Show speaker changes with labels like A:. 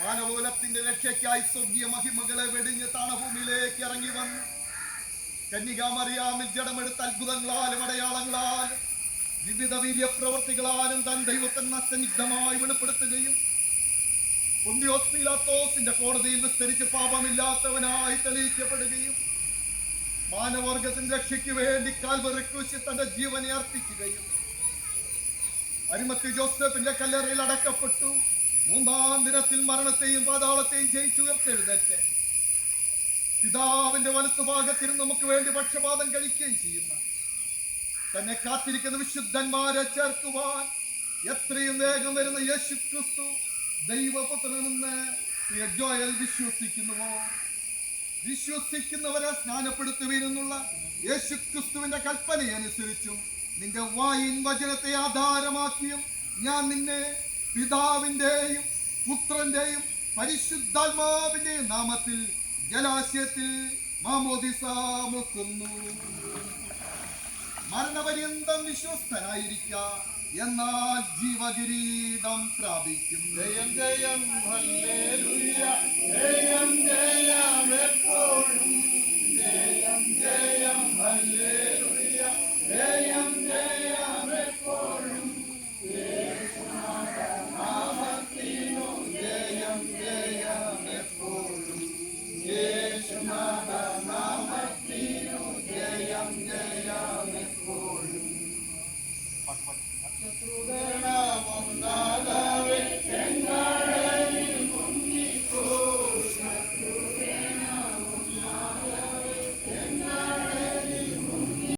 A: മാനവകുലത്തിന്റെ രക്ഷയ്ക്കായി സ്വർഗീയ മഹിമകളെ വെടിഞ്ഞ് താണഭൂമിയിലേക്ക് ഇറങ്ങി വന്നു. കന്യകാമറിയാമിൽ ജഡമെടുത്ത അത്ഭുതങ്ങളാലും അടയാളങ്ങളാലും വിവിധ വീര്യപ്രവർത്തികളാലും താൻ ദൈവത്തിന് സന്നിഗ്ധമായി വെളിപ്പെടുത്തുകയും പൊന്തിയോസ് പീലാത്തോസിന്റെ കോടതിയിൽ വിസ്തരിച്ച് പാപമില്ലാത്തവനായി തെളിയിക്കപ്പെടുകയും മാനവർഗത്തിന്റെ രക്ഷയ്ക്ക് വേണ്ടി കാൽവറി ക്രൂശിൽ തന്റെ ജീവനെ അർപ്പിക്കുകയും അരിമത്തി ജോസഫിന്റെ കല്ലറയിൽ അടക്കപ്പെട്ടു. മൂന്നാം ദിനത്തിൽ മരണത്തെയും പാതാളത്തെയും ജയിച്ചുയർത്തെഴുന്നേറ്റ് പിതാവിന്റെ വലത്തുഭാഗത്തിന് നമുക്ക് വേണ്ടി പക്ഷപാതം കഴിക്കുകയും ചെയ്യുന്ന തന്നെ കാത്തിരിക്കുന്ന വിശുദ്ധന്മാരെ ചേർക്കുവാൻ എത്രയും വേഗം വരുന്ന യേശു ക്രിസ്തു ദൈവപുത്രനെന്ന് ജോയൽ വിശ്വസിക്കുന്നുവോ? വിശ്വസിക്കുന്നവരെ സ്നാനപ്പെടുത്തുവീനെന്നുള്ള യേശു ക്രിസ്തുവിന്റെ കൽപ്പനയനുസരിച്ചും നിന്റെ വായിൻ വചനത്തെ ആധാരമാക്കിയും ഞാൻ നിന്നെ പിതാവിന്റെയും പുത്രന്റെയും പരിശുദ്ധാത്മാവിന്റെയും നാമത്തിൽ ജലാശയത്തിൽ മാമോദിസ മുക്കുന്നു. മരണപര്യന്തം വിശ്വസ്തനായിരിക്ക, എന്നാൽ ജീവകിരീടം പ്രാപിക്കും.
B: ജയം ജയം ഹല്ലേലൂയ, ജയം ജയം എപ്പോഴും, ജയം ജയം ഹല്ലേലൂയ, ജയം ജയം എപ്പോഴും. യേശുനാമത്തിനു ജയം ജയം എപ്പോഴും, യേശുനാമത്തിനു ജയം ജയം എപ്പോഴും. ശത്രുതരണ